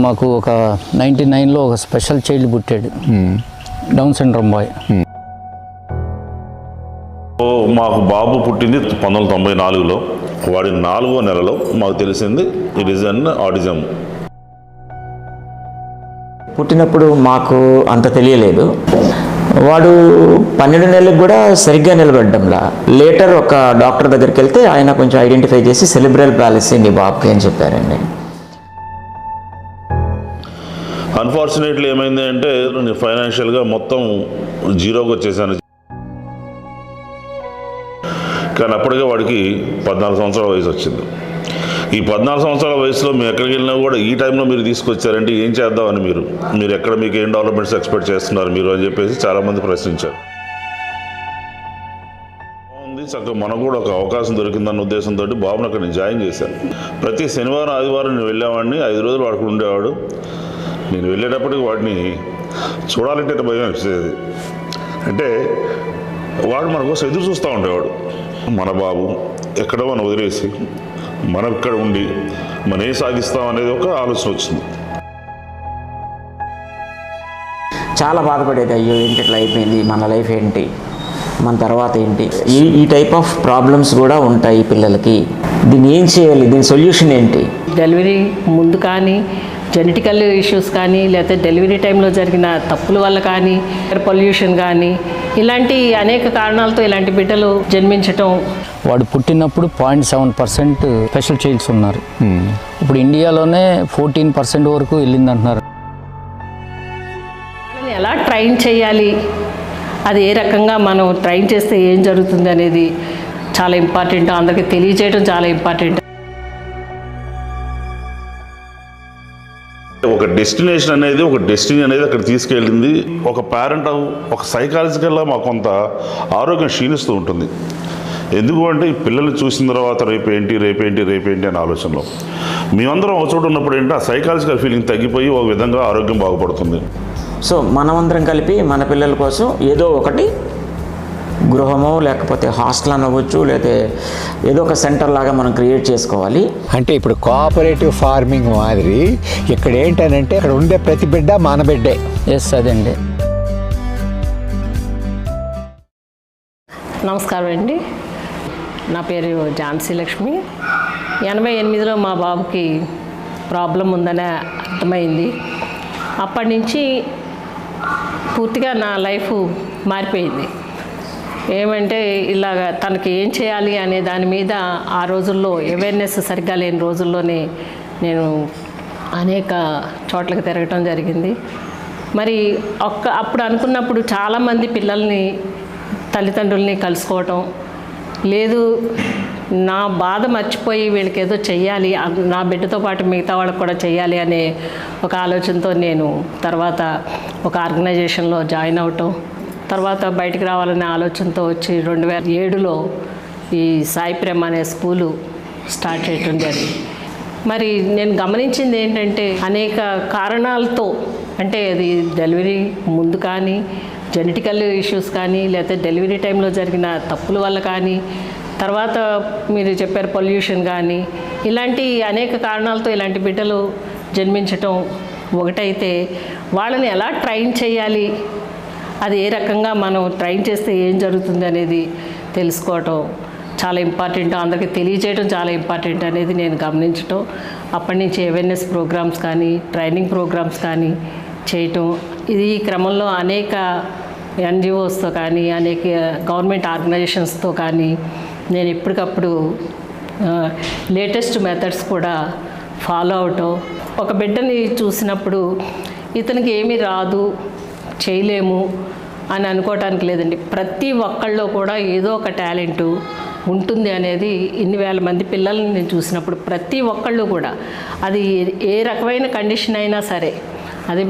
మాకు ఒక 99లో ఒక స్పెషల్ చైల్డ్ పుట్టాడు, డౌన్ సిండ్రోమ్ బాయ్. మాకు బాబు పుట్టింది 1994లో. వాడి 4వ నెలలో మాకు తెలిసింది ఇట్ ఈస్ అన్ ఆటిజం. పుట్టినప్పుడు మాకు అంత తెలియలేదు. వాడు 12 నెలలకు కూడా సరిగ్గా నిలబడ్డంలా. లేటర్ ఒక డాక్టర్ దగ్గరికి వెళ్తే ఆయన కొంచెం ఐడెంటిఫై చేసి సెరిబ్రల్ పాలసీ నీ బాబుకి అని చెప్పారండి. అన్ఫార్చునేట్లీ ఏమైంది అంటే నేను ఫైనాన్షియల్గా మొత్తం జీరోకి వచ్చేసాను. కానీ అప్పటికే వాడికి 14 సంవత్సరాల వయసు వచ్చింది. ఈ 14 సంవత్సరాల వయసులో మేము ఎక్కడికి వెళ్ళినా కూడా ఈ టైంలో మీరు తీసుకొచ్చారంటే ఏం చేద్దామని మీరు ఎక్కడ మీకు ఏం డెవలప్మెంట్స్ ఎక్స్పెక్ట్ చేస్తున్నారు మీరు అని చెప్పేసి చాలామంది ప్రశ్నించారు. బాగుంది, చక్కగా మనకు కూడా ఒక అవకాశం దొరికిందన్న ఉద్దేశంతో బాబుని అక్కడ నేను జాయిన్ చేశాను. ప్రతి శనివారం ఆదివారం నేను వెళ్ళేవాడిని. 5 రోజులు వాడుకుని ఉండేవాడు. నేను వెళ్ళేటప్పటికి వాడిని చూడాలంటే భయం అనిపించేది. అంటే వాడు మన కోసం ఎదురు చూస్తూ ఉండేవాడు. మన బాబు ఎక్కడో మనం వదిలేసి మనం ఇక్కడ ఉండి మనం ఏం సాధిస్తాం అనేది ఒక ఆలోచన వచ్చింది. చాలా బాధపడేది, అయ్యో ఏంటి ఇట్లా అయిపోయింది, మన లైఫ్ ఏంటి, మన తర్వాత ఏంటి. ఈ టైప్ ఆఫ్ ప్రాబ్లమ్స్ కూడా ఉంటాయి పిల్లలకి. దీన్ని ఏం చేయాలి, దీని సొల్యూషన్ ఏంటి? డెలివరీ ముందు కానీ జెనెటికల్ ఇష్యూస్ కానీ లేకపోతే డెలివరీ టైంలో జరిగిన తప్పుల వల్ల కానీ పొల్యూషన్ కానీ ఇలాంటి అనేక కారణాలతో ఇలాంటి బిడ్డలు జన్మించటం. వాడు పుట్టినప్పుడు 0.7% స్పెషల్ చైల్డ్స్ ఉన్నారు. ఇప్పుడు ఇండియాలోనే 14% వరకు వెళ్ళిందంటున్నారు. వాళ్ళని ఎలా ట్రైన్ చేయాలి, అది ఏ రకంగా మనం ట్రైన్ చేస్తే ఏం జరుగుతుంది అనేది చాలా ఇంపార్టెంట్. అందరికీ తెలియజేయడం చాలా ఇంపార్టెంట్. ఒక డెస్టినేషన్ అనేది ఒక డెస్టినీ అనేది అక్కడ తీసుకెళ్ళింది. ఒక పేరెంట్ ఒక సైకాలజికల్గా మాకు కొంత ఆరోగ్యం క్షీణిస్తూ ఉంటుంది. ఎందుకు అంటే ఈ పిల్లలు చూసిన తర్వాత రేపేంటి అనే ఆలోచనలో మేమందరం ఒక చోట ఉన్నప్పుడు ఏంటి ఆ సైకాలజికల్ ఫీలింగ్ తగ్గిపోయి ఒక విధంగా ఆరోగ్యం బాగుపడుతుంది. సో మనమందరం కలిపి మన పిల్లల కోసం ఏదో ఒకటి గృహమో లేకపోతే హాస్టల్ అనవచ్చు, లేకపోతే ఏదో ఒక సెంటర్ లాగా మనం క్రియేట్ చేసుకోవాలి. అంటే ఇప్పుడు కోఆపరేటివ్ ఫార్మింగ్ మాదిరి ఇక్కడ ఏంటనంటే ఇక్కడ ఉండే ప్రతి బిడ్డ మన బిడ్డే. ఎస్, అదండి. నమస్కారం అండి, నా పేరు ఝాన్సీ లక్ష్మి. 88లో మా బాబుకి ప్రాబ్లం ఉందని అర్థమైంది. అప్పటి నుంచి పూర్తిగా నా లైఫ్ మారిపోయింది. ఏమంటే ఇలాగ తనకి ఏం చేయాలి అనే దాని మీద ఆ రోజుల్లో అవేర్నెస్ సరిగ్గా లేని రోజుల్లోనే నేను అనేక చోట్లకి తిరగటం జరిగింది. మరి అప్పుడు అనుకున్నప్పుడు చాలామంది పిల్లల్ని తల్లిదండ్రుల్ని కలుసుకోవటం లేదు, నా బాధ మర్చిపోయి వీళ్ళకి ఏదో చెయ్యాలి, నా బిడ్డతో పాటు మిగతా వాళ్ళకి కూడా చెయ్యాలి అనే ఒక ఆలోచనతో నేను తర్వాత ఒక ఆర్గనైజేషన్లో జాయిన్ అవటం, తర్వాత బయటికి రావాలనే ఆలోచనతో వచ్చి 2007లో ఈ సాయి ప్రేమ అనే స్కూలు స్టార్ట్ చేయటం జరిగింది. మరి నేను గమనించింది ఏంటంటే అనేక కారణాలతో, అంటే అది డెలివరీ ముందు కానీ జెనెటికల్ ఇష్యూస్ కానీ లేకపోతే డెలివరీ టైంలో జరిగిన తప్పుల వల్ల కానీ తర్వాత మీరు చెప్పారు పొల్యూషన్ కానీ ఇలాంటి అనేక కారణాలతో ఇలాంటి బిడ్డలు జన్మించటం ఒకటైతే వాళ్ళని ఎలా ట్రైన్ చేయాలి, అది ఏ రకంగా మనం ట్రైన్ చేస్తే ఏం జరుగుతుంది అనేది తెలుసుకోవటం చాలా ఇంపార్టెంట్. అందరికీ తెలియజేయడం చాలా ఇంపార్టెంట్ అనేది నేను గమనించటం. అప్పటి నుంచి అవేర్నెస్ ప్రోగ్రామ్స్ కానీ ట్రైనింగ్ ప్రోగ్రామ్స్ కానీ చేయటం. ఇది ఈ క్రమంలో అనేక ఎన్జిఓస్తో కానీ అనేక గవర్నమెంట్ ఆర్గనైజేషన్స్తో కానీ నేను ఎప్పటికప్పుడు లేటెస్ట్ మెథడ్స్ కూడా ఫాలో అవటం. ఒక బిడ్డని చూసినప్పుడు ఇతనికి ఏమీ రాదు, చేయలేము అని అనుకోవటానికి లేదండి. ప్రతి ఒక్కళ్ళలో కూడా ఏదో ఒక టాలెంటు ఉంటుంది అనేది ఇన్ని వేల మంది పిల్లల్ని నేను చూసినప్పుడు ప్రతి ఒక్కళ్ళు కూడా అది ఏ రకమైన కండిషన్ అయినా సరే, అది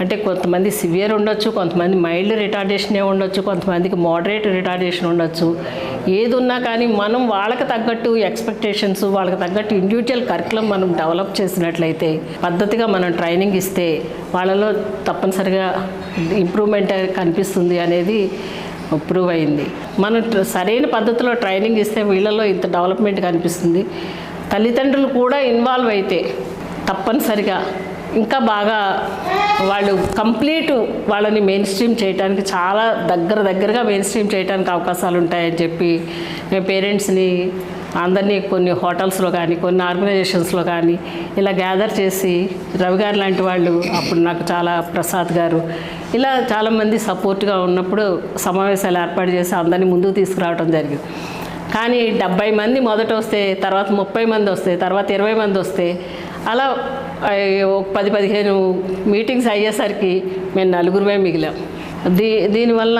అంటే కొంతమంది సివియర్ ఉండొచ్చు, కొంతమంది మైల్డ్ రిటార్డేషనే ఉండొచ్చు, కొంతమందికి మోడరేట్ రిటార్డేషన్ ఉండొచ్చు. ఏది ఉన్నా కానీ మనం వాళ్ళకి తగ్గట్టు ఎక్స్పెక్టేషన్స్, వాళ్ళకి తగ్గట్టు ఇండివిజువల్ కరికులం మనం డెవలప్ చేసినట్లయితే, పద్ధతిగా మనం ట్రైనింగ్ ఇస్తే వాళ్ళలో తప్పనిసరిగా ఇంప్రూవ్మెంట్ కనిపిస్తుంది అనేది ప్రూవ్ అయింది. మనం సరైన పద్ధతిలో ట్రైనింగ్ ఇస్తే వీళ్ళలో ఇంత డెవలప్మెంట్ కనిపిస్తుంది. తల్లిదండ్రులు కూడా ఇన్వాల్వ్ అయితే తప్పనిసరిగా ఇంకా బాగా వాళ్ళు కంప్లీట్ వాళ్ళని మెయిన్ స్ట్రీమ్ చేయడానికి చాలా దగ్గరగా మెయిన్ స్ట్రీమ్ చేయడానికి అవకాశాలు ఉంటాయని చెప్పి మేము పేరెంట్స్ని అందరినీ కొన్ని హోటల్స్లో కానీ కొన్ని ఆర్గనైజేషన్స్లో కానీ ఇలా గ్యాదర్ చేసి రవి గారు లాంటి వాళ్ళు, అప్పుడు నాకు చాలా ప్రసాద్ గారు, ఇలా చాలామంది సపోర్ట్గా ఉన్నప్పుడు సమావేశాలు ఏర్పాటు చేసి అందరినీ ముందుకు తీసుకురావడం జరిగింది. కానీ 70 మంది మొదట వస్తే, తర్వాత 30 మంది వస్తే, తర్వాత 20 మంది వస్తే, అలా 10-15 మీటింగ్స్ అయ్యేసరికి మేము 4 మిగిలాం. దీనివల్ల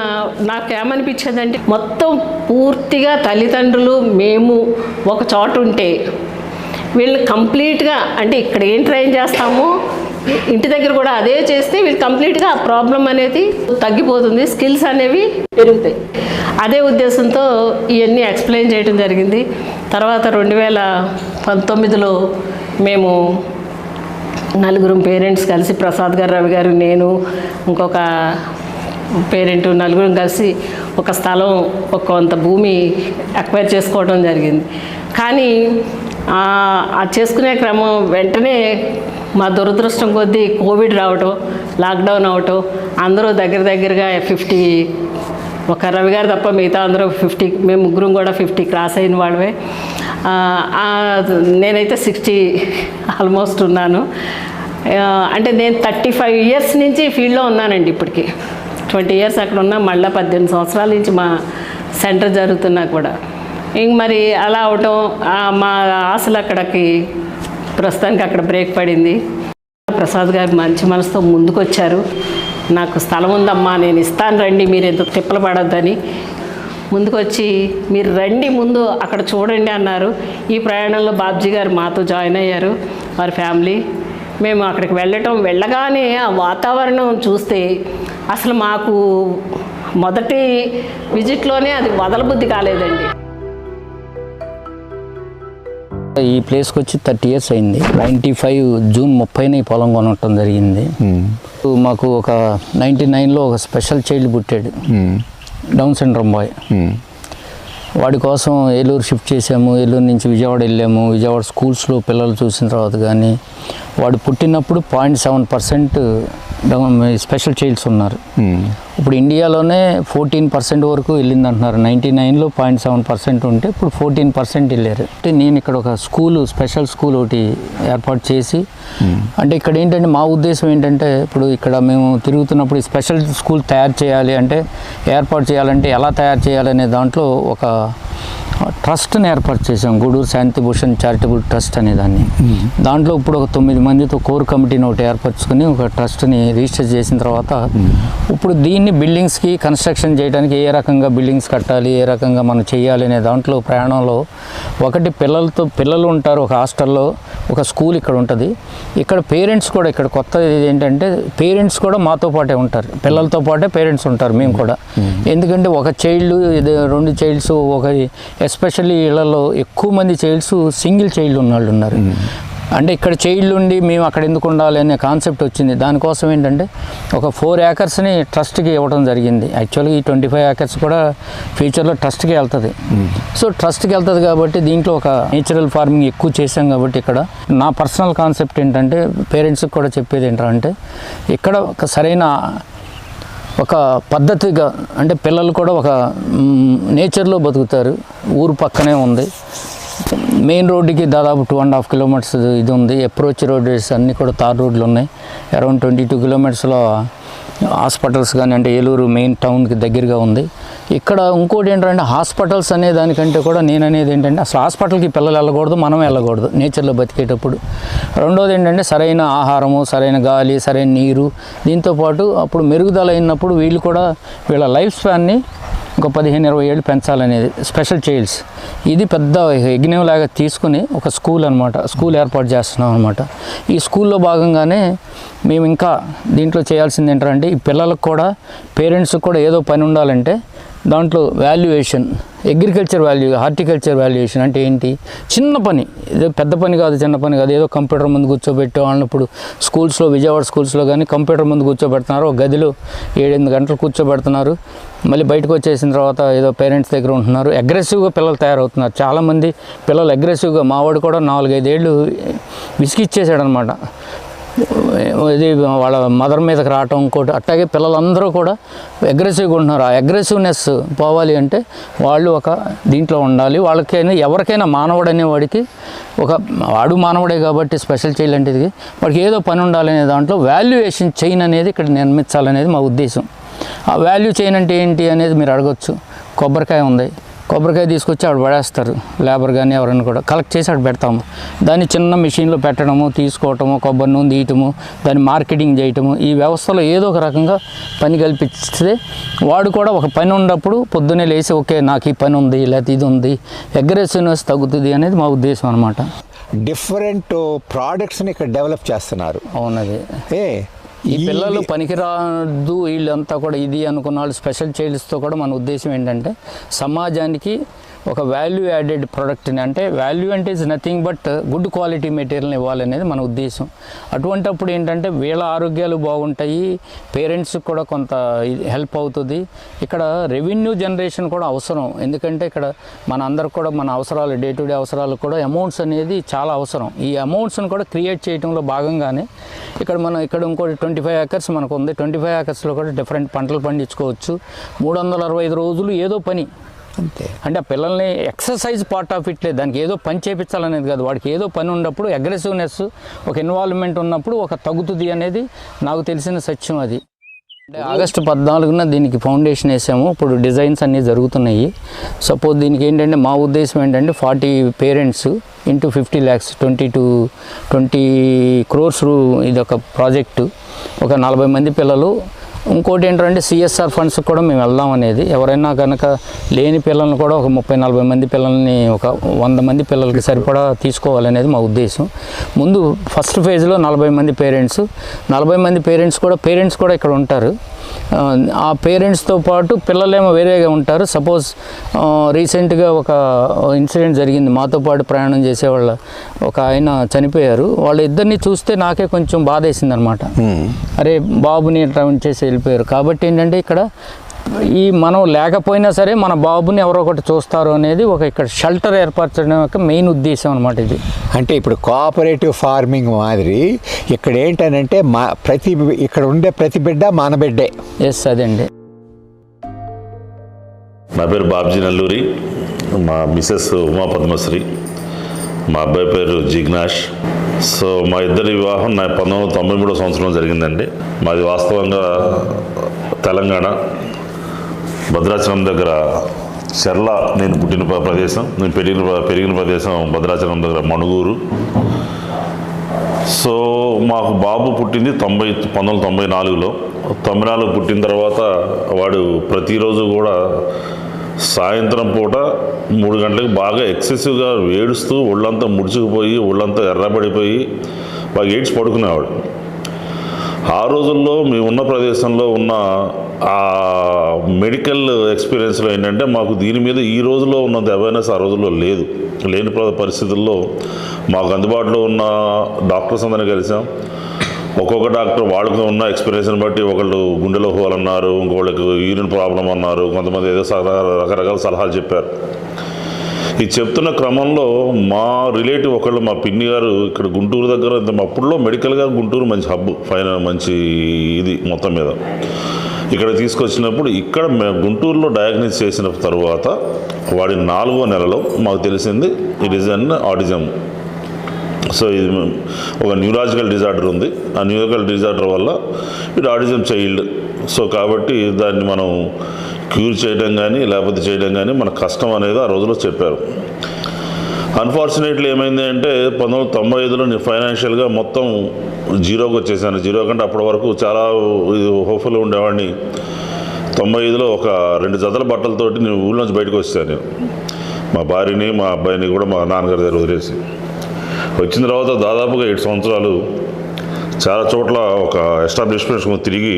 నాకేమనిపించేదంటే మొత్తం పూర్తిగా తల్లిదండ్రులు మేము ఒక చోట ఉంటే వీళ్ళు కంప్లీట్గా, అంటే ఇక్కడ ఏం ట్రైన్ చేస్తామో ఇంటి దగ్గర కూడా అదే చేస్తే వీళ్ళు కంప్లీట్గా ఆ ప్రాబ్లం అనేది తగ్గిపోతుంది, స్కిల్స్ అనేవి పెరుగుతాయి. అదే ఉద్దేశంతో ఇవన్నీ ఎక్స్ప్లెయిన్ చేయడం జరిగింది. తర్వాత 2019లో మేము 4 పేరెంట్స్ కలిసి, ప్రసాద్ గారు, రవి గారు, నేను, ఇంకొక పేరెంట్ 4 కలిసి ఒక స్థలం, కొంత భూమి అక్వైర్ చేసుకోవడం జరిగింది. కానీ ఆ చేసుకునే క్రమం వెంటనే మా దురదృష్టం కొద్దీ కోవిడ్ రావటం, లాక్డౌన్ అవటం, అందరూ దగ్గరగా 50, ఒక రవి గారు తప్ప మిగతా అందరూ 50, మేము 3 కూడా 50 క్రాస్ అయిన వాళ్ళమే. నేనైతే 60 ఆల్మోస్ట్ ఉన్నాను. అంటే నేను 35 ఇయర్స్ నుంచి ఫీల్డ్లో ఉన్నానండి. ఇప్పటికి 20 ఇయర్స్ అక్కడ ఉన్నా, మళ్ళీ 18 సంవత్సరాల నుంచి మా సెంటర్ జరుగుతున్నా కూడా. ఇంక మరి అలా అవటం మా ఆశలు అక్కడికి ప్రస్తుతానికి అక్కడ బ్రేక్ పడింది. ప్రసాద్ గారు మంచి మనసుతో ముందుకు వచ్చారు. నాకు స్థలం ఉందమ్మా, నేను ఇస్తాను, రండి, మీరు ఎంత తిప్పలు పడొద్దని ముందుకు వచ్చి, మీరు రండి ముందు అక్కడ చూడండి అన్నారు. ఈ ప్రయాణంలో బాబ్జీ గారు మాతో జాయిన్ అయ్యారు, వారి ఫ్యామిలీ. మేము అక్కడికి వెళ్ళగానే ఆ వాతావరణం చూస్తే అసలు మాకు మొదటి విజిట్లోనే అది వదలబుద్ధి కాలేదండి. ఈ ప్లేస్కి వచ్చి 30 ఇయర్స్ అయింది. 95 జూన్ 30న ఈ పొలం కొనటం జరిగింది. మాకు ఒక 99లో ఒక స్పెషల్ చైల్డ్ పుట్టాడు, డౌన్ సిండ్రోమ్ బాయ్. వాడి కోసం ఏలూరు షిఫ్ట్ చేసాము. ఏలూరు నుంచి విజయవాడ వెళ్ళాము. విజయవాడ స్కూల్స్లో పిల్లలు చూసిన తర్వాత కానీ వాడు పుట్టినప్పుడు 0.7% స్పెషల్ చైల్డ్స్ ఉన్నారు. ఇప్పుడు ఇండియాలోనే 14% వరకు వెళ్ళింది అంటున్నారు. 99లో 0.7% ఉంటే ఇప్పుడు 14% వెళ్ళారు. అంటే నేను ఇక్కడ ఒక స్పెషల్ స్కూల్ ఒకటి ఏర్పాటు చేసి, అంటే ఇక్కడ ఏంటంటే మా ఉద్దేశం ఏంటంటే, ఇప్పుడు ఇక్కడ మేము తిరుగుతున్నప్పుడు ఈ స్పెషల్ స్కూల్ తయారు చేయాలి అంటే, ఏర్పాటు చేయాలంటే ఎలా తయారు చేయాలనే దాంట్లో ఒక ట్రస్ట్ని ఏర్పాటు చేసాం, గూడూరు శాంతిభూషణ్ చారిటబుల్ ట్రస్ట్ అనే దాన్ని. దాంట్లో ఇప్పుడు ఒక 9 మందితో కోర్ కమిటీని ఒకటి ఏర్పరచుకొని ఒక ట్రస్ట్ని రిజిస్టర్ చేసిన తర్వాత ఇప్పుడు దీన్ని బిల్డింగ్స్కి కన్స్ట్రక్షన్ చేయడానికి ఏ రకంగా బిల్డింగ్స్ కట్టాలి, ఏ రకంగా మనం చేయాలి అనే దాంట్లో ప్రయాణంలో ఒకటి పిల్లలు ఉంటారు ఒక హాస్టల్లో, ఒక స్కూల్ ఇక్కడ ఉంటుంది. ఇక్కడ పేరెంట్స్ కూడా, ఇక్కడ కొత్త ఏంటంటే పేరెంట్స్ కూడా మాతో పాటే ఉంటారు, పిల్లలతో పాటే పేరెంట్స్ ఉంటారు మేము కూడా. ఎందుకంటే ఒక చైల్డ్, 2 చైల్డ్స్, ఒక ఎస్పెషల్లీ ఇళ్లలో ఎక్కువ మంది చైల్డ్స్ సింగిల్ చైల్డ్ ఉన్నవాళ్ళు ఉన్నారు. అంటే ఇక్కడ చైల్డ్ ఉండి మేము అక్కడ ఎందుకు ఉండాలి అనే కాన్సెప్ట్ వచ్చింది. దానికోసం ఏంటంటే ఒక 4 ఏకర్స్ని ట్రస్ట్కి ఇవ్వడం జరిగింది. యాక్చువల్గా ఈ 25 ఏకర్స్ కూడా ఫ్యూచర్లో ట్రస్ట్కి వెళ్తుంది. సో ట్రస్ట్కి వెళ్తుంది కాబట్టి దీంట్లో ఒక నేచురల్ ఫార్మింగ్ ఎక్కువ చేసాం కాబట్టి ఇక్కడ నా పర్సనల్ కాన్సెప్ట్ ఏంటంటే పేరెంట్స్కి కూడా చెప్పేది ఏంటంటే, ఇక్కడ ఒక సరైన ఒక పద్ధతిగా, అంటే పిల్లలు కూడా ఒక నేచర్లో బతుకుతారు. ఊరు పక్కనే ఉంది, మెయిన్ రోడ్డుకి దాదాపు 2.5 కిలోమీటర్స్ ఇది ఉంది. అప్రోచ్ రోడ్స్ అన్నీ కూడా తార్ రోడ్లు ఉన్నాయి. అరౌండ్ 22 కిలోమీటర్స్లో హాస్పిటల్స్ కానీ, అంటే ఏలూరు మెయిన్ టౌన్కి దగ్గరగా ఉంది. ఇక్కడ ఇంకోటి ఏంటంటే హాస్పిటల్స్ అనే దానికంటే కూడా నేను అనేది ఏంటంటే, అసలు హాస్పిటల్కి పిల్లలు వెళ్ళకూడదు, మనం వెళ్ళకూడదు నేచర్లో బతికేటప్పుడు. రెండోది ఏంటంటే సరైన ఆహారము, సరైన గాలి, సరైన నీరు, దీంతోపాటు అప్పుడు మెరుగుదల అయినప్పుడు వీళ్ళు కూడా వీళ్ళ లైఫ్ స్పాన్ని ఒక 15-20 ఏళ్ళు పెంచాలనేది స్పెషల్ చైల్డ్స్. ఇది పెద్ద యజ్ఞంలాగా తీసుకుని ఒక స్కూల్ అనమాట, స్కూల్ ఏర్పాటు చేస్తున్నాం అనమాట. ఈ స్కూల్లో భాగంగానే మేము ఇంకా దీంట్లో చేయాల్సింది ఏంటంటే, ఈ పిల్లలకు కూడా పేరెంట్స్కి కూడా ఏదో పని ఉండాలంటే దాంట్లో వాల్యుయేషన్, అగ్రికల్చర్ హార్టికల్చర్ వాల్యుయేషన్ అంటే ఏంటి, చిన్న పని, ఏదో పెద్ద పని కాదు, చిన్న పని కాదు, ఏదో కంప్యూటర్ ముందు కూర్చోబెట్టే వాళ్ళని ఇప్పుడు స్కూల్స్లో, విజయవాడ స్కూల్స్లో కానీ కంప్యూటర్ ముందు కూర్చోబెడుతున్నారు. ఒక గదిలో 7-8 గంటలు కూర్చోబెడుతున్నారు. మళ్ళీ బయటకు వచ్చేసిన తర్వాత ఏదో పేరెంట్స్ దగ్గర ఉంటున్నారు. అగ్రెసివ్గా పిల్లలు తయారవుతున్నారు. చాలామంది పిల్లలు అగ్రెసివ్గా, మావాడు కూడా 4-5 ఏళ్ళు విసిగిచ్చేసాడు అనమాట. ఇది వాళ్ళ మదర్ మీదకి రావటం ఇంకోటి, అట్లాగే పిల్లలందరూ కూడా అగ్రెసివ్గా ఉంటున్నారు. ఆ అగ్రెసివ్నెస్ పోవాలి అంటే వాళ్ళు ఒక దీంట్లో ఉండాలి. వాళ్ళకైనా ఎవరికైనా మానవుడు అనేవాడికి వాడు మానవుడే కాబట్టి స్పెషల్ చైల్డ్ అంటే ఇది వాడికి ఏదో పని ఉండాలనే దాంట్లో వాల్యుయేషన్ చైన్ అనేది ఇక్కడ నిర్మించాలనేది మా ఉద్దేశం. ఆ వాల్యూ చైన్ అంటే ఏంటి అనేది మీరు అడగొచ్చు. కొబ్బరికాయ ఉంది, కొబ్బరికాయ తీసుకొచ్చి ఆవిడ పడేస్తారు, లేబర్ కానీ ఎవరైనా కూడా కలెక్ట్ చేసి అక్కడ పెడతాము. దాన్ని చిన్న మిషన్లో పెట్టడము, తీసుకోవటము, కొబ్బరి నూనె తీయటము, దాన్ని మార్కెటింగ్ చేయటము, ఈ వ్యవస్థలో ఏదో ఒక రకంగా పని కల్పిస్తే వాడు కూడా ఒక పని ఉన్నప్పుడు పొద్దున్నే లేచి ఓకే నాకు ఈ పని ఉంది లేకపోతే ఇది ఉంది, అగ్రెసివ్నెస్ తగ్గుతుంది అనేది మా ఉద్దేశం అనమాట. డిఫరెంట్ ప్రోడక్ట్స్ని ఇక్కడ డెవలప్ చేస్తున్నారు. అవునది. ఈ పిల్లలు పనికిరాదు వీళ్ళంతా కూడా ఇది అనుకున్న వాళ్ళు స్పెషల్ చైల్డ్స్తో కూడా మన ఉద్దేశం ఏంటంటే సమాజానికి ఒక వాల్యూ యాడెడ్ ప్రోడక్ట్ని, అంటే వాల్యూ అంటే is nothing but good quality మెటీరియల్ని ఇవ్వాలనేది మన ఉద్దేశం. అటువంటప్పుడు ఏంటంటే వీళ్ళ ఆరోగ్యాలు బాగుంటాయి, పేరెంట్స్కి కూడా కొంత హెల్ప్ అవుతుంది. ఇక్కడ రెవెన్యూ జనరేషన్ కూడా అవసరం, ఎందుకంటే ఇక్కడ మన అందరికి కూడా మన అవసరాలు డే టు డే అవసరాలు కూడా అమౌంట్స్ అనేది చాలా అవసరం. ఈ అమౌంట్స్ని కూడా క్రియేట్ చేయడంలో భాగంగానే ఇక్కడ ఇంకోటి 25 acres మనకు ఉంది. 25 acresలో కూడా డిఫరెంట్ పంటలు పండించుకోవచ్చు. 365 రోజులు ఏదో పని అంతే. అంటే ఆ పిల్లల్ని ఎక్సర్సైజ్ పార్ట్ ఆఫ్ ఇట్లే, దానికి ఏదో పని చేయించాలనేది కాదు, వాడికి ఏదో పని ఉన్నప్పుడు అగ్రెసివ్నెస్ ఒక ఇన్వాల్వ్మెంట్ ఉన్నప్పుడు ఒక తగ్గుతుంది అనేది నాకు తెలిసిన సత్యం. అది అంటే ఆగస్టు 14న దీనికి ఫౌండేషన్ వేసాము. ఇప్పుడు డిజైన్స్ అన్నీ జరుగుతున్నాయి. సపోజ్ దీనికి ఏంటంటే మా ఉద్దేశం ఏంటంటే 40 పేరెంట్స్ ఇంటూ 50 lakhs 20 crores ఇది ఒక ప్రాజెక్టు. ఒక 40 మంది పిల్లలు. ఇంకోటి ఏంటంటే సిఎస్ఆర్ ఫండ్స్ కూడా మేము వెళ్దాం అనేది, ఎవరైనా కనుక లేని పిల్లల్ని కూడా ఒక 30-40 మంది పిల్లల్ని ఒక 100 మంది పిల్లలకి సరిపడా తీసుకోవాలనేది మా ఉద్దేశం. ముందు ఫస్ట్ ఫేజ్లో 40 మంది పేరెంట్స్, 40 మంది పేరెంట్స్ కూడా ఇక్కడ ఉంటారు. ఆ పేరెంట్స్తో పాటు పిల్లలేమో వేరేగా ఉంటారు. సపోజ్ రీసెంట్గా ఒక ఇన్సిడెంట్ జరిగింది, మాతో పాటు ప్రయాణం చేసేవాళ్ళ ఒక ఆయన చనిపోయారు. వాళ్ళ ఇద్దరిని చూస్తే నాకే కొంచెం బాధ వేసింది అనమాట. అరే బాబుని ట్రావెల్ చేసి వెళ్ళిపోయారు. కాబట్టి ఏంటంటే ఇక్కడ మనం లేకపోయినా సరే మన బాబుని ఎవరో ఒకటి చూస్తారు అనేది ఇక్కడ షెల్టర్ ఏర్పరచడం యొక్క మెయిన్ ఉద్దేశం అనమాట ఇది. అంటే ఇప్పుడు కోఆపరేటివ్ ఫార్మింగ్ మాదిరి ఇక్కడ ఏంటనంటే ఇక్కడ ఉండే ప్రతి బిడ్డ మన బిడ్డే. ఎస్, అదండి. నా పేరు బాబ్జీ నల్లూరి, మా మిసెస్ ఉమా పద్మశ్రీ, మా అబ్బాయి పేరు జిగ్నాష్. సో మా ఇద్దరి వివాహం 1993 సంవత్సరంలో జరిగిందండి. మాది వాస్తవంగా తెలంగాణ భద్రాచలం దగ్గర చెర్ల నేను పుట్టిన ప్రదేశం, నేను పెరిగిన ప్రదేశం భద్రాచలం దగ్గర మణుగూరు. సో మాకు బాబు పుట్టింది 1994లో. 94 పుట్టిన తర్వాత వాడు ప్రతిరోజు కూడా సాయంత్రం పూట 3 గంటలకు బాగా ఎక్సెసివ్గా ఏడుస్తూ ఒళ్ళంతా ముడుచుకుపోయి ఒళ్ళంతా ఎర్రబడిపోయి బాగా ఏడ్చి పడుకునేవాడు. ఆ రోజుల్లో మేమున్న ప్రదేశంలో ఉన్న ఆ మెడికల్ ఎక్స్పీరియన్స్లో ఏంటంటే మాకు దీని మీద ఈ రోజులో ఉన్నంత అవేర్నెస్ ఆ రోజుల్లో లేని పరిస్థితుల్లో మాకు అందుబాటులో ఉన్న డాక్టర్స్ అందరినీ కలిసాం. ఒక్కొక్క డాక్టర్ వాళ్ళకి ఉన్న ఎక్స్పీరియన్స్ని బట్టి ఒకళ్ళు గుండెలో హోల్ అన్నారు, ఇంకోళ్ళకి యూరిన్ ప్రాబ్లం అన్నారు, కొంతమంది ఏదో రకరకాల సలహాలు చెప్పారు. ఈ చెప్తున్న క్రమంలో మా రిలేటివ్ ఒకళ్ళు, మా పిన్ని గారు ఇక్కడ గుంటూరు దగ్గర, అప్పుడులో మెడికల్గా గుంటూరు మంచి హబ్, మంచి ఇది మొత్తం మీద. ఇక్కడ తీసుకొచ్చినప్పుడు ఇక్కడ గుంటూరులో డయాగ్నోస్ చేసిన తర్వాత వాడి 4వ నెలలో మాకు తెలిసింది it is an autism. So ఇది ఒక న్యూరాలజికల్ డిజార్డర్ ఉంది. ఆ న్యూరాలజికల్ డిజార్డర్ వల్ల ఇది ఆటిజం చైల్డ్. సో కాబట్టి దాన్ని మనం క్యూర్ చేయడం కానీ లేకపోతే చేయడం కానీ మన కష్టం అనేది ఆ రోజులో చెప్పారు. అన్ఫార్చునేట్లీ ఏమైంది అంటే 1995లో నేను ఫైనాన్షియల్గా మొత్తం జీరోకి వచ్చేసాను. జీరో కంటే అప్పటి వరకు చాలా హోప్ఫుల్గా ఉండేవాడిని. 95లో ఒక 2 జతల బట్టలతోటి నేను ఊళ్ళోంచి బయటకు వచ్చాను. నేను మా భార్యని మా అబ్బాయిని కూడా మా నాన్నగారి దగ్గర వదిలేసి వచ్చిన తర్వాత దాదాపుగా 7 సంవత్సరాలు చాలా చోట్ల ఒక ఎస్టాబ్లిష్మెంట్స్ తిరిగి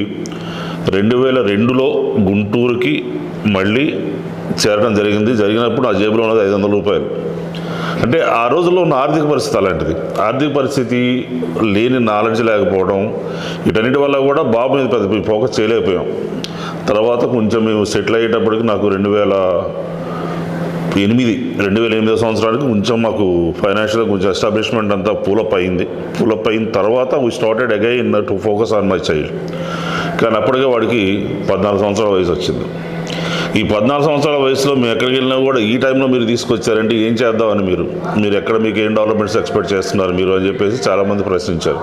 2002లో గుంటూరుకి మళ్ళీ చేరడం జరిగినప్పుడు ఆ జేబులో ఉన్నది 500 రూపాయలు. అంటే ఆ రోజుల్లో ఉన్న ఆర్థిక పరిస్థితి అలాంటిది. ఆర్థిక పరిస్థితి లేని నాలెడ్జ్ లేకపోవడం, వీటన్నిటి వల్ల కూడా బాబు మీద పెద్ద ఫోకస్ చేయలేకపోయాం. తర్వాత కొంచెం మేము సెటిల్ అయ్యేటప్పటికి నాకు 2008 సంవత్సరానికి కొంచెం మాకు ఫైనాన్షియల్గా కొంచెం ఎస్టాబ్లిష్మెంట్ అంతా పూలప్ అయిన తర్వాత we started again to focus on my child. కానీ అప్పటికే వాడికి 14 సంవత్సరాల వయసు వచ్చింది. ఈ 14 సంవత్సరాల వయసులో మేము ఎక్కడికి వెళ్ళినా కూడా ఈ టైంలో మీరు తీసుకొచ్చారంటే ఏం చేద్దామని మీరు ఎక్కడ మీకు ఏం డెవలప్మెంట్స్ ఎక్స్పెక్ట్ చేస్తున్నారు మీరు అని చెప్పేసి చాలామంది ప్రశ్నించారు.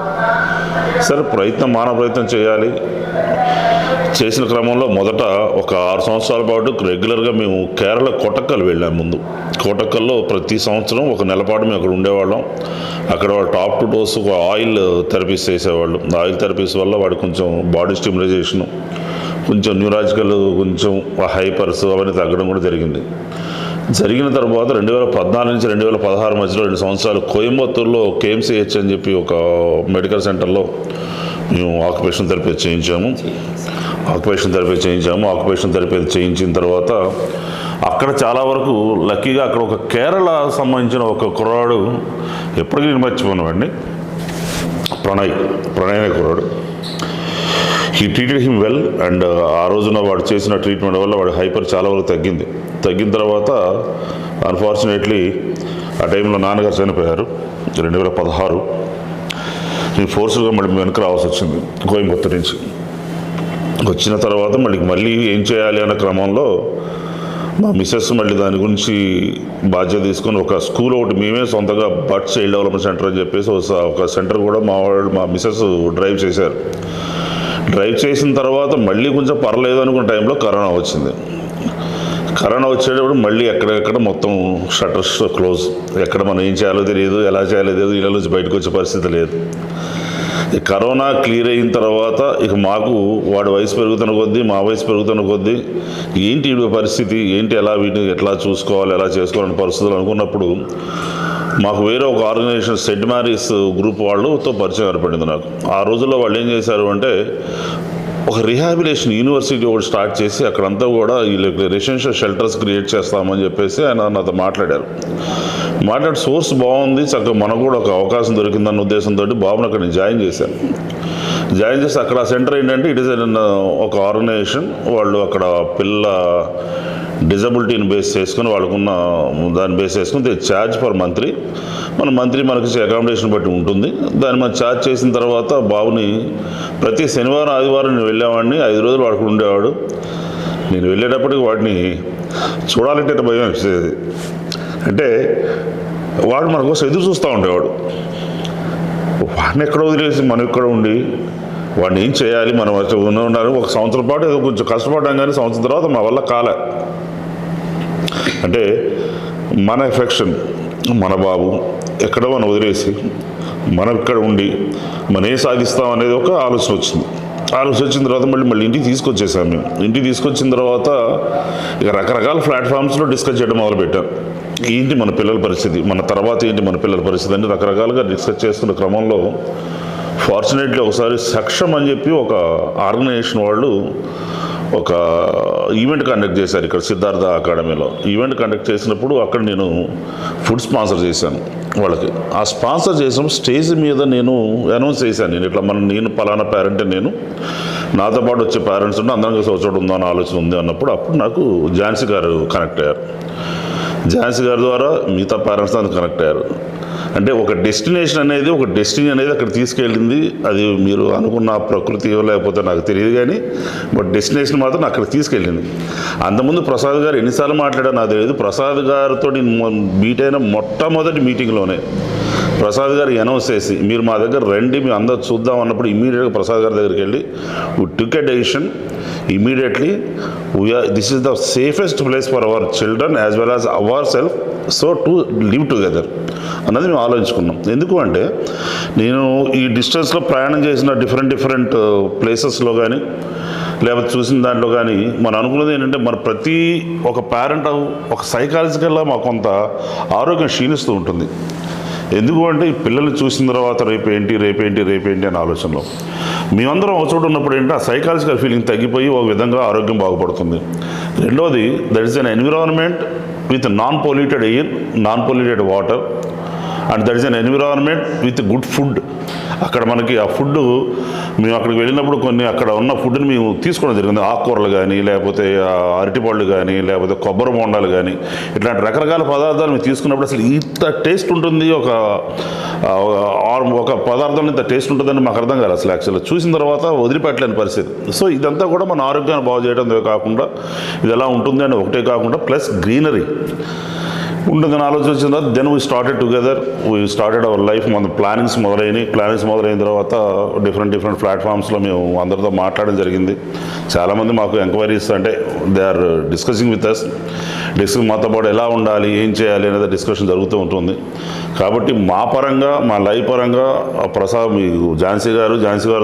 సరే మానవ ప్రయత్నం చేయాలి. చేసిన క్రమంలో మొదట ఒక 6 సంవత్సరాల పాటు రెగ్యులర్గా మేము కేరళ కోటక్కల్ వెళ్ళాము. ముందు కోటక్కల్లో ప్రతి సంవత్సరం ఒక నెలపాటు మేము అక్కడ ఉండేవాళ్ళం. అక్కడ వాళ్ళు టాప్ టు డోస్ ఒక ఆయిల్ థెరపీస్ చేసేవాళ్ళు. ఆయిల్ థెరపీస్ వల్ల వాడు కొంచెం బాడీ స్టిమ్యులైజేషను, కొంచెం న్యూరాజికల్, కొంచెం హైపర్స్ అవన్నీ తగ్గడం కూడా జరిగిన తర్వాత 2014 నుంచి 2016 మధ్యలో 2 సంవత్సరాలు కోయంబత్తూరులో KMCH అని చెప్పి ఒక మెడికల్ సెంటర్లో మేము ఆక్యుపేషన్ థెరపీ చేయించాము. ఆక్యుపేషన్ థెరపీ చేయించిన తర్వాత అక్కడ చాలా వరకు లక్కీగా అక్కడ ఒక కేరళ సంబంధించిన ఒక కుర్రాడు, ఎప్పటికీ నేను మర్చిపోయినవాడిని, ప్రణయ్ అనే కుర్రాడు. He treated him well. And ఆ రోజున వాడు చేసిన ట్రీట్మెంట్ వల్ల వాడి హైపర్ చాలా వరకు తగ్గిన తర్వాత అన్ఫార్చునేట్లీ ఆ టైంలో నాన్నగారు చనిపోయారు 2016. నేను ఫోర్స్గా మళ్ళీ వెనక్కి రావాల్సి వచ్చింది కోయంబత్తూరు నుంచి. వచ్చిన తర్వాత మళ్ళీ ఏం చేయాలి అన్న క్రమంలో మా మిస్సెస్ మళ్ళీ దాని గురించి బాధ్యత తీసుకొని ఒక స్కూల్ ఒకటి మేమే సొంతంగా బట్ చైల్డ్ డెవలప్మెంట్ సెంటర్ అని చెప్పేసి ఒక సెంటర్ కూడా మా మిస్సెస్ డ్రైవ్ చేసిన తర్వాత మళ్ళీ కొంచెం పర్లేదు అనుకున్న టైంలో కరోనా వచ్చింది. కరోనా వచ్చేటప్పుడు మళ్ళీ ఎక్కడెక్కడ మొత్తం షట్టర్స్ క్లోజ్. ఎక్కడ మనం ఏం చేయాలో తెలియదు, ఎలా చేయాలో తెలియదు, ఇళ్ళ నుంచి బయటకు వచ్చే పరిస్థితి లేదు. కరోనా క్లియర్ అయిన తర్వాత ఇక మాకు వాడి వయసు పెరుగుతున్న కొద్దీ, మా వయసు పెరుగుతున్న కొద్దీ ఏంటి పరిస్థితి, వీటిని ఎట్లా చూసుకోవాలి, ఎలా చేసుకోవాలని పరిస్థితులు అనుకున్నప్పుడు మాకు వేరే ఒక ఆర్గనైజేషన్ సెయింట్ మ్యారీస్ గ్రూప్ వాళ్ళతో పరిచయం ఏర్పడింది నాకు. ఆ రోజుల్లో వాళ్ళు ఏం చేశారు అంటే ఒక రిహాబిలేషన్ యూనివర్సిటీ ఒకటి స్టార్ట్ చేసి అక్కడంతా కూడా వీళ్ళకి రెసిడెన్షియల్ షెల్టర్స్ క్రియేట్ చేస్తామని చెప్పేసి ఆయన నాతో మాట్లాడి సోర్స్ బాగుంది, చక్కగా మనకు కూడా ఒక అవకాశం దొరికిందన్న ఉద్దేశంతో బాబుని అక్కడ నేను జాయిన్ చేసి అక్కడ సెంటర్ ఏంటంటే ఇట్ ఈస్ ఒక ఆర్గనైజేషన్. వాళ్ళు అక్కడ డిజబిలిటీని బేస్ చేసుకుని వాళ్ళకున్న దాన్ని బేస్ చేసుకుని ఛార్జ్ ఫర్ మంత్లీ మనకి అకామిడేషన్ బట్టి ఉంటుంది. దాన్ని మనం ఛార్జ్ చేసిన తర్వాత బాబుని ప్రతి శనివారం ఆదివారం నేను వెళ్ళేవాడిని. 5 రోజులు వాడికి ఉండేవాడు. నేను వెళ్ళేటప్పటికి వాడిని చూడాలంటే భయం అనిపించేది. అంటే వాడు మన కోసం ఎదురు చూస్తూ ఉండేవాడు. వాడిని ఎక్కడ వదిలేసి మనం ఇక్కడ ఉండి వాడిని ఏం చేయాలి, మనం ఉండాలి. ఒక సంవత్సరం పాటు ఏదో కొంచెం కష్టపడ్డాం, కానీ సంవత్సరం తర్వాత మా వల్ల కాలే. అంటే మన ఎఫెక్షన్, మన బాబు ఎక్కడో మనం వదిలేసి మనం ఇక్కడ ఉండి మనం ఏం సాధిస్తాం అనేది ఒక ఆలోచన వచ్చిన తర్వాత మళ్ళీ ఇంటికి తీసుకొచ్చేసాం. మేము ఇంటికి తీసుకొచ్చిన తర్వాత ఇక రకరకాల ప్లాట్ఫామ్స్లో డిస్కస్ చేయడం మొదలుపెట్టాం. ఏంటి మన పిల్లల పరిస్థితి, మన తర్వాత ఏంటి మన పిల్లల పరిస్థితి అని రకరకాలుగా డిస్కస్ చేస్తున్న క్రమంలో ఫార్చునేట్లీ ఒకసారి సక్షం అని చెప్పి ఒక ఆర్గనైజేషన్ వాళ్ళు ఒక ఈవెంట్ కండక్ట్ చేశారు ఇక్కడ సిద్ధార్థ అకాడమీలో. ఈవెంట్ కండక్ట్ చేసినప్పుడు అక్కడ నేను ఫుడ్ స్పాన్సర్ చేశాను వాళ్ళకి. ఆ స్పాన్సర్ చేసినప్పుడు స్టేజ్ మీద నేను అనౌన్స్ చేశాను, నేను పలానా పేరెంట్, నేను నాతో పాటు వచ్చే పేరెంట్స్ ఉంటే అందరం కలిసి వచ్చి ఉందా అని ఆలోచన ఉంది అన్నప్పుడు అప్పుడు నాకు ఝాన్సీ గారు కనెక్ట్ అయ్యారు. ఝాన్సీ గారి ద్వారా మిగతా పేరెంట్స్ దానికి కనెక్ట్ అయ్యారు. అంటే ఒక డెస్టినీ అనేది అక్కడ తీసుకెళ్ళింది. అది మీరు అనుకున్న ప్రకృతి లేకపోతే నాకు తెలియదు, కానీ బట్ డెస్టినేషన్ మాత్రం అక్కడ తీసుకెళ్ళింది. అంతకుముందు ప్రసాద్ గారు ఎన్నిసార్లు మాట్లాడారో నాకు తెలియదు. ప్రసాద్ గారితో మీట్ అయిన మొట్టమొదటి మీటింగ్లోనే ప్రసాద్ గారు అనౌన్స్ చేసి మీరు మా దగ్గర రండి, మేము అందరూ చూద్దాం అన్నప్పుడు ఇమీడియట్గా ప్రసాద్ గారి దగ్గరికి వెళ్ళి we took a decision immediately. This is the safest place for our children as well as our self, so to live together అన్నది మేము ఆలోచించుకున్నాం. ఎందుకు అంటే నేను ఈ డిస్టెన్స్లో ప్రయాణం చేసిన డిఫరెంట్ ప్లేసెస్లో కానీ లేకపోతే చూసిన దాంట్లో కానీ మనం అనుకున్నది ఏంటంటే మన ప్రతి ఒక పేరెంట్ ఒక సైకాలజికల్గా మాకు కొంత ఆరోగ్యం క్షీణిస్తూ ఉంటుంది. ఎందుకు అంటే ఈ పిల్లల్ని చూసిన తర్వాత రేపేంటి అనే ఆలోచనలో మేమందరం ఒక చోట ఉన్నప్పుడు ఏంటంటే ఆ సైకాలజికల్ ఫీలింగ్ తగ్గిపోయి ఒక విధంగా ఆరోగ్యం బాగుపడుతుంది. రెండోది that is an environment with non-polluted air, non-polluted water, and that is an environment with good food. అక్కడ మనకి ఆ ఫుడ్ మేము అక్కడికి వెళ్ళినప్పుడు కొన్ని అక్కడ ఉన్న ఫుడ్ని మేము తీసుకోవడం జరిగింది. ఆకుకూరలు కానీ, లేకపోతే అరటిపళ్ళు కానీ, లేకపోతే కొబ్బరి బొండాలు కానీ, ఇట్లాంటి రకరకాల పదార్థాలు మేము తీసుకున్నప్పుడు అసలు ఇంత టేస్ట్ ఉంటుంది, ఒక పదార్థం ఇంత టేస్ట్ ఉంటుందని మాకు అర్థం కాదు అసలు. యాక్చువల్గా చూసిన తర్వాత వదిలిపెట్టలేని పరిస్థితి. సో ఇదంతా కూడా మన ఆరోగ్యాన్ని బాగు చేయడం కాకుండా, ఇది ఎలా ఉంటుంది అని ఒకటే కాకుండా ప్లస్ గ్రీనరీ ఉంటుందని ఆలోచన వచ్చిన తర్వాత then we started together, we started our life. మన ప్లానింగ్స్ మొదలైన తర్వాత డిఫరెంట్ ప్లాట్ఫామ్స్లో మేము అందరితో మాట్లాడడం జరిగింది. చాలామంది మాకు ఎంక్వైరీస్ అంటే they are discussing with us, మాతో పాటు ఎలా ఉండాలి, ఏం చేయాలి అనేది డిస్కషన్ జరుగుతూ ఉంటుంది. కాబట్టి మా పరంగా, మా లైఫ్ పరంగా ప్రసాద్ మీకు ఝాన్సీ గారి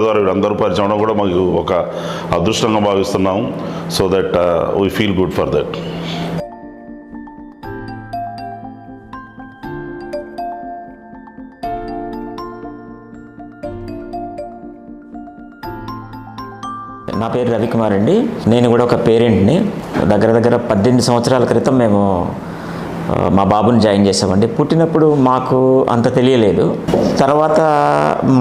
ద్వారా వీళ్ళందరూ పరిచయం అవడం కూడా మాకు ఒక అదృష్టంగా భావిస్తున్నాము. So that we feel good for that. నా పేరు రవికుమార్ అండి. నేను కూడా ఒక పేరెంట్ని. దగ్గర 18 సంవత్సరాల క్రితం మేము మా బాబుని జాయిన్ చేసామండి. పుట్టినప్పుడు మాకు అంత తెలియలేదు. తర్వాత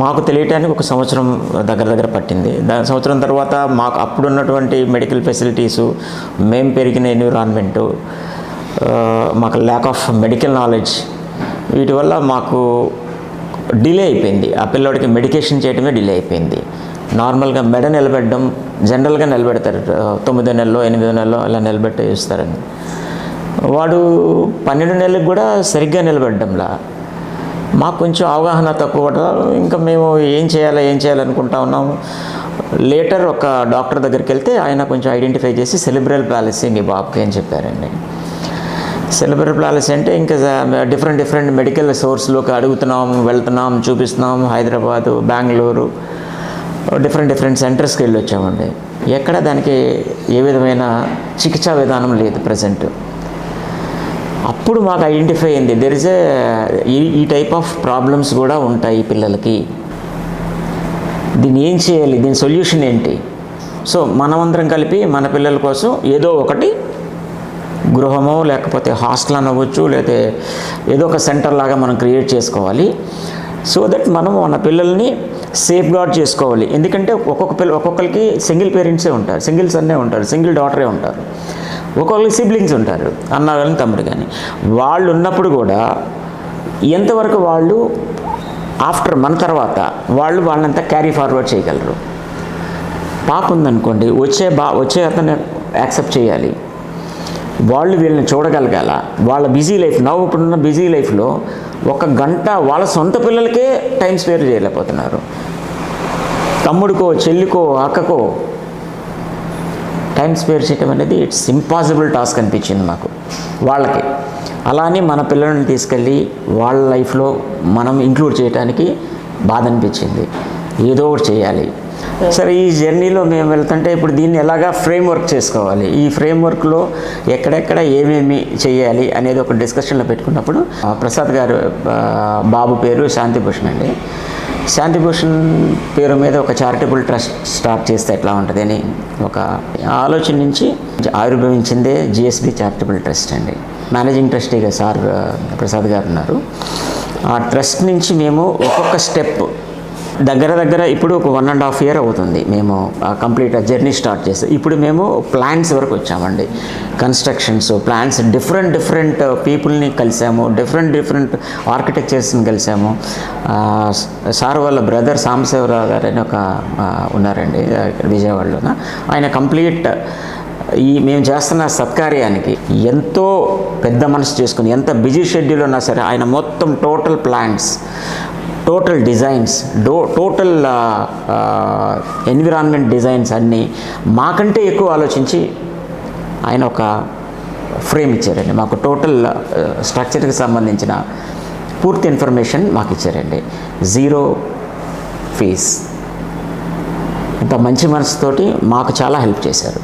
మాకు తెలియటానికి ఒక సంవత్సరం దగ్గర పట్టింది. సంవత్సరం తర్వాత మాకు అప్పుడున్నటువంటి మెడికల్ ఫెసిలిటీసు, మేము పెరిగిన ఎన్విరాన్మెంటు, మాకు ల్యాక్ ఆఫ్ మెడికల్ నాలెడ్జ్, వీటి వల్ల మాకు డిలే అయిపోయింది. ఆ పిల్లోడికి మెడికేషన్ చేయడమే డిలే అయిపోయింది. నార్మల్గా మెడ నిలబెట్టడం జనరల్గా నిలబెడతారు, 9 నెలలో 8 నెలలో అలా నిలబెట్టి చూస్తారండి. వాడు 12 నెలలకు కూడా సరిగ్గా నిలబెట్టడంలా. మాకు కొంచెం అవగాహన తక్కువ, ఇంకా మేము ఏం చేయాలనుకుంటా ఉన్నాము. లేటర్ ఒక డాక్టర్ దగ్గరికి వెళ్తే ఆయన కొంచెం ఐడెంటిఫై చేసి సెరిబ్రల్ పాలసీ మీ బాబుకి అని చెప్పారండి. సెరిబ్రల్ పాలసీ అంటే ఇంకా డిఫరెంట్ మెడికల్ సోర్స్లోకి వెళ్తున్నాం, చూపిస్తున్నాం. హైదరాబాదు, బెంగళూరు, డిఫరెంట్ సెంటర్స్కి వెళ్ళి వచ్చామండి. ఎక్కడ దానికి ఏ విధమైన చికిత్సా విధానం లేదు ప్రజెంట్. అప్పుడు మాకు ఐడెంటిఫై అయింది దెర్ ఇస్ ఈ టైప్ ఆఫ్ ప్రాబ్లమ్స్ కూడా ఉంటాయి పిల్లలకి. దీన్ని ఏం చేయాలి, దీని సొల్యూషన్ ఏంటి? సో మనమందరం కలిపి మన పిల్లల కోసం ఏదో ఒకటి గృహమో లేకపోతే హాస్టల్ అనవచ్చు, లేకపోతే ఏదో ఒక సెంటర్ లాగా మనం క్రియేట్ చేసుకోవాలి. సో దట్ మనం మన పిల్లల్ని సేఫ్ గార్డ్ చేసుకోవాలి. ఎందుకంటే ఒక్కొక్కరికి సింగిల్ పేరెంట్సే ఉంటారు, సింగిల్ సన్నే ఉంటారు, సింగిల్ డాటరే ఉంటారు. ఒక్కొక్కరికి సిబ్లింగ్స్ ఉంటారు, అన్న కానీ తమ్ముడు కానీ. వాళ్ళు ఉన్నప్పుడు కూడా ఎంతవరకు వాళ్ళు ఆఫ్టర్ మన తర్వాత వాళ్ళంతా క్యారీ ఫార్వర్డ్ చేయగలరు. పాప ఉందనుకోండి, వచ్చే అతను యాక్సెప్ట్ చేయాలి. వాళ్ళు వీళ్ళని చూడగలగాల. వాళ్ళ బిజీ లైఫ్, ఇప్పుడున్న బిజీ లైఫ్లో 1 గంట వాళ్ళ సొంత పిల్లలకే టైం స్పేర్ చేయలేకపోతున్నారు. తమ్ముడికో, చెల్లికో, అక్కకో టైం స్పేర్ చేయడం అనేది ఇట్స్ ఇంపాసిబుల్ టాస్క్ అనిపించింది మాకు వాళ్ళకి. అలానే మన పిల్లల్ని తీసుకెళ్ళి వాళ్ళ లైఫ్లో మనం ఇంక్లూడ్ చేయడానికి బాధ అనిపించింది. ఏదో ఒకటి చేయాలి. సరే, ఈ జర్నీలో మేము వెళ్తుంటే ఇప్పుడు దీన్ని ఎలాగా ఫ్రేమ్వర్క్ చేసుకోవాలి, ఈ ఫ్రేమ్వర్క్లో ఎక్కడెక్కడ ఏమేమి చేయాలి అనేది ఒక డిస్కషన్లో పెట్టుకున్నప్పుడు ప్రసాద్ గారు బాబు పేరు శాంతిభూషణ్ అండి. శాంతిభూషణ్ పేరు మీద ఒక చారిటబుల్ ట్రస్ట్ స్టార్ట్ చేస్తే ఎట్లా ఉంటుంది అని ఒక ఆలోచన నుంచి ఆవిర్భవించిందే జిఎస్బి చారిటబుల్ ట్రస్ట్ అండి. మేనేజింగ్ ట్రస్టీగా సార్ ప్రసాద్ గారు ఉన్నారు. ఆ ట్రస్ట్ నుంచి మేము ఒక్కొక్క స్టెప్ దగ్గర ఇప్పుడు ఒక 1.5 year అవుతుంది మేము కంప్లీట్ జర్నీ స్టార్ట్ చేస్తాం. ఇప్పుడు మేము ప్లాన్స్ వరకు వచ్చామండి. కన్స్ట్రక్షన్స్, ప్లాన్స్, డిఫరెంట్ పీపుల్ని కలిసాము, డిఫరెంట్ ఆర్కిటెక్చర్స్ని కలిసాము. సార్ వాళ్ళ బ్రదర్ సాంబశివరావు గారు అని ఒక ఉన్నారండి విజయవాడలోన. ఆయన కంప్లీట్ మేము చేస్తున్న సత్కార్యానికి ఎంతో పెద్ద మనసు చేసుకుని, ఎంత బిజీ షెడ్యూల్ ఉన్నా సరే ఆయన మొత్తం total plans, total designs, total environment designs అన్నీ మాకంటే ఎక్కువ ఆలోచించి ఆయన ఒక ఫ్రేమ్ ఇచ్చారండి. మాకు టోటల్ స్ట్రక్చర్కి సంబంధించిన పూర్తి ఇన్ఫర్మేషన్ మాకు ఇచ్చారండి. 0 ఫీజ్. ఇంత మంచి మనసుతోటి మాకు చాలా హెల్ప్ చేశారు.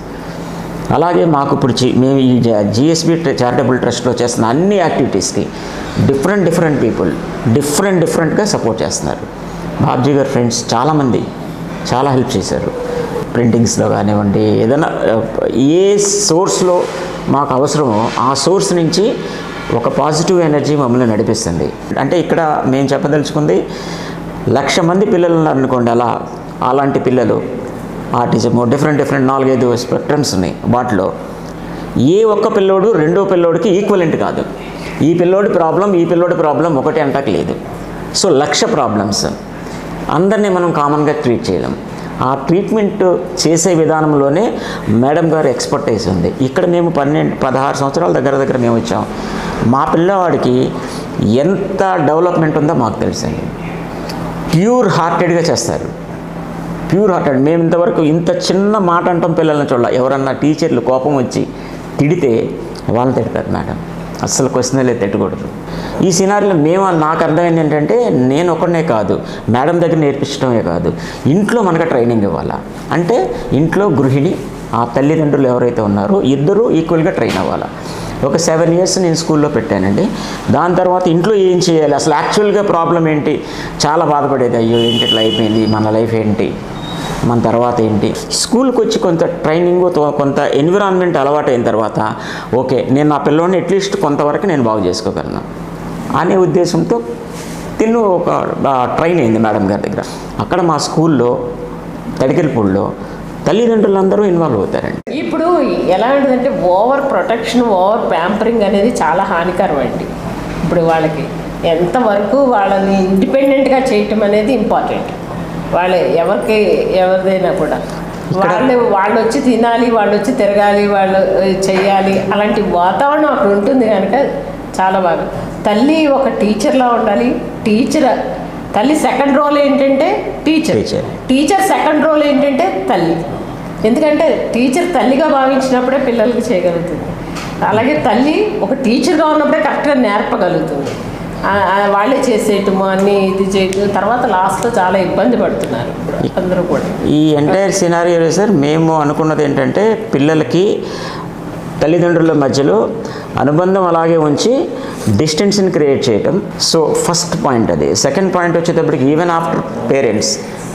అలాగే మాకు ఇప్పుడు మేము ఈ జిఎస్బి చారిటబుల్ ట్రస్ట్లో చేస్తున్న అన్ని యాక్టివిటీస్కి డిఫరెంట్ పీపుల్ డిఫరెంట్గా సపోర్ట్ చేస్తున్నారు. బాబ్జీ గారు ఫ్రెండ్స్ చాలామంది చాలా హెల్ప్ చేశారు. ప్రింటింగ్స్లో కానివ్వండి, ఏదైనా ఏ సోర్స్లో మాకు అవసరమో ఆ సోర్స్ నుంచి ఒక పాజిటివ్ ఎనర్జీ మమ్మల్ని నడిపిస్తుంది. అంటే ఇక్కడ మేము చెప్పదలుచుకుంది 1,00,000 మంది పిల్లలు ఉన్నారనుకోండి, అలాంటి పిల్లలు ఆటిజము డిఫరెంట్ 4-5 స్పెక్ట్రమ్స్ ఉన్నాయి. వాటిలో ఏ ఒక్క పిల్లోడు రెండో పిల్లోడికి ఈక్వలెంట్ కాదు. ఈ పిల్లోడి ప్రాబ్లం ఒకటి అంటాక లేదు. సో 1,00,000 ప్రాబ్లమ్స్ అందరినీ మనం కామన్గా ట్రీట్ చేయలేం. ఆ ట్రీట్మెంట్ చేసే విధానంలోనే మేడం గారు ఎక్స్పర్టైజ్ ఉంది. ఇక్కడ మేము 16 సంవత్సరాల దగ్గర మేము వచ్చాం. మా పిల్లవాడికి ఎంత డెవలప్మెంట్ ఉందో మాకు తెలుసండి. ప్యూర్ హార్టెడ్గా చేస్తారు, ప్యూర్ హార్టెడ్. మేము ఇంతవరకు ఇంత చిన్న మాట అంటాం పిల్లల్ని చూడాలి. ఎవరన్నా టీచర్లు కోపం వచ్చి తిడితే వాళ్ళని తిడతారు మేడం, అస్సలు క్వశ్చన్లే తిట్టకూడదు. ఈ సినారీలో నాకు అర్థమైంది ఏంటంటే, నేను ఒకనే కాదు, మేడం దగ్గర నేర్పించడమే కాదు, ఇంట్లో మనకు ట్రైనింగ్ ఇవ్వాలా. అంటే ఇంట్లో గృహిణి, ఆ తల్లిదండ్రులు ఎవరైతే ఉన్నారో ఇద్దరూ ఈక్వల్గా ట్రైన్ అవ్వాలా. ఒక 7 years నేను స్కూల్లో పెట్టానండి. దాని తర్వాత ఇంట్లో ఏం చేయాలి, అసలు యాక్చువల్గా ప్రాబ్లం ఏంటి, చాలా బాధపడేది. అయ్యో ఏంటి ఇట్లా అయిపోయింది, మన లైఫ్ ఏంటి, మన తర్వాత ఏంటి. స్కూల్కి వచ్చి కొంత ట్రైనింగ్, కొంత ఎన్విరాన్మెంట్ అలవాటు అయిన తర్వాత ఓకే, నేను నా పిల్లోడిని అట్లీస్ట్ కొంతవరకు నేను బాగు చేసుకోగలను అనే ఉద్దేశంతో తిన్ను ఒక ట్రైన్ అయింది మేడం గారి దగ్గర. అక్కడ మా స్కూల్లో తడికెలపూడిలో తల్లిదండ్రులందరూ ఇన్వాల్వ్ అవుతారండి. ఇప్పుడు ఎలా ఉంటుందంటే, ఓవర్ ప్రొటెక్షన్, ఓవర్ ప్యాంపరింగ్ అనేది చాలా హానికరం అండి. ఇప్పుడు వాళ్ళకి ఎంతవరకు వాళ్ళని ఇండిపెండెంట్గా చేయటం అనేది ఇంపార్టెంట్. ఎవరిదైనా కూడా వాళ్ళు వచ్చి తినాలి, వాళ్ళు వచ్చి తిరగాలి, వాళ్ళు చెయ్యాలి, అలాంటి వాతావరణం అక్కడ ఉంటుంది కనుక చాలా బాగా. తల్లి ఒక టీచర్లా ఉండాలి. తల్లి సెకండ్ రోల్ ఏంటంటే టీచర్ సెకండ్ రోల్ ఏంటంటే తల్లి. ఎందుకంటే టీచర్ తల్లిగా భావించినప్పుడే పిల్లలకి చేయగలుగుతుంది. అలాగే తల్లి ఒక టీచర్గా ఉన్నప్పుడే కరెక్ట్గా నేర్పగలుగుతుంది. వాళ్ళే చేసేయటము అన్నీ ఇది చేయటం, తర్వాత లాస్ట్లో చాలా ఇబ్బంది పడుతున్నారు అందరూ కూడా. ఈ ఎంటైర్ సినారియో సార్ మేము అనుకున్నది ఏంటంటే, పిల్లలకి తల్లిదండ్రుల మధ్యలో అనుబంధం అలాగే ఉంచి డిస్టెన్స్ని క్రియేట్ చేయటం. సో ఫస్ట్ పాయింట్ అది. సెకండ్ పాయింట్ వచ్చేటప్పటికి even after parents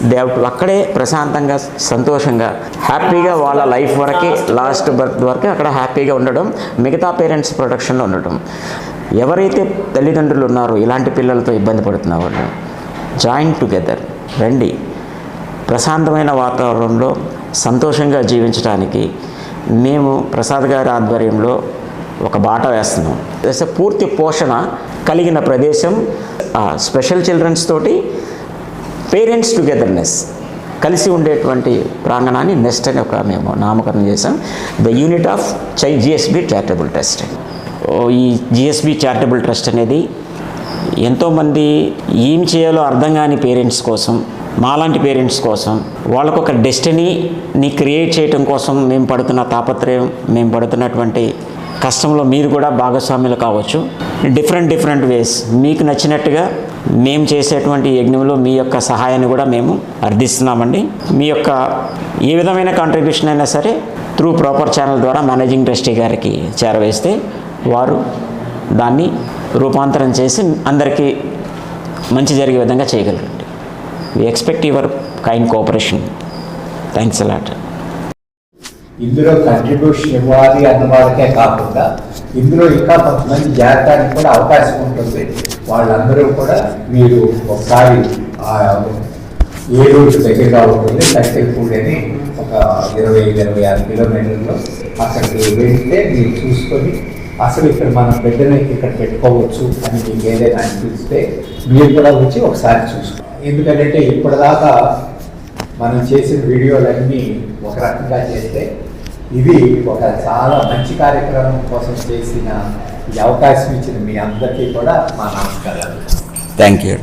they have to అక్కడే ప్రశాంతంగా, సంతోషంగా, హ్యాపీగా వాళ్ళ లైఫ్ వరకే, లాస్ట్ బర్త్ వరకే అక్కడ హ్యాపీగా ఉండడం, మిగతా పేరెంట్స్ ప్రొటెక్షన్లో ఉండటం. ఎవరైతే తల్లిదండ్రులు ఉన్నారో ఇలాంటి పిల్లలతో ఇబ్బంది పడుతున్న వాళ్ళు జాయిన్ టుగెదర్ రండి. ప్రశాంతమైన వాతావరణంలో సంతోషంగా జీవించడానికి మేము ప్రసాద్ గారి ఆధ్వర్యంలో ఒక బాట వేస్తున్నాం. పూర్తి పోషణ కలిగిన ప్రదేశం, స్పెషల్ చిల్డ్రన్స్ తోటి పేరెంట్స్ టుగెదర్నెస్ కలిసి ఉండేటువంటి ప్రాంగణాన్ని నెస్ట్ అని మేము నామకరణం చేసాం. The unit of GSB charitable trust. ఈ జిఎస్బి చారిటబుల్ ట్రస్ట్ అనేది ఎంతోమంది ఏం చేయాలో అర్థం కాని పేరెంట్స్ కోసం, మాలాంటి పేరెంట్స్ కోసం, వాళ్ళకు ఒక డెస్టినీని క్రియేట్ చేయడం కోసం మేము పడుతున్న తాపత్రయం, మేము పడుతున్నటువంటి కష్టంలో మీరు కూడా భాగస్వాములు కావచ్చు. డిఫరెంట్ వేస్ మీకు నచ్చినట్టుగా మేము చేసేటువంటి యజ్ఞంలో మీ యొక్క సహాయాన్ని కూడా మేము అర్థిస్తున్నామండి. మీ యొక్క ఏ విధమైన కాంట్రిబ్యూషన్ అయినా సరే త్రూ ప్రాపర్ ఛానల్ ద్వారా మేనేజింగ్ ట్రస్టీ గారికి చేరవేస్తే వారు దాన్ని రూపాంతరం చేసి అందరికీ మంచి జరిగే విధంగా చేయగలరు. We expect your kind cooperation. Thanks a lot. ఇందులో కంట్రిబ్యూషన్ ఇవ్వాలి అన్న వాళ్ళకే కాకుండా ఇందులో ఇంకా కొంతమంది చేరడానికి కూడా అవకాశం ఉంటుంది. వాళ్ళందరూ కూడా మీరు ఒకసారి ఏ రూట్ దగ్గరగా ఉంటుంది, తడికెలపూడి అని ఒక 20-26 కిలోమీటర్లో అక్కడికి వెళ్తే మీరు చూసుకొని అసలు ఇక్కడ మన బిడ్డని ఇక్కడ పెట్టుకోవచ్చు అని మీకు ఏదైనా అనిపిస్తే మీరు కూడా వచ్చి ఒకసారి చూసుకోండి. ఎందుకంటే ఇప్పటిదాకా మనం చేసిన వీడియోలన్నీ ఒక రకంగా చేస్తే ఇది ఒక చాలా మంచి కార్యక్రమం కోసం చేసిన ఈ అవకాశం ఇచ్చిన మీ అందరికీ కూడా మా నమస్కారాలు. Thank you.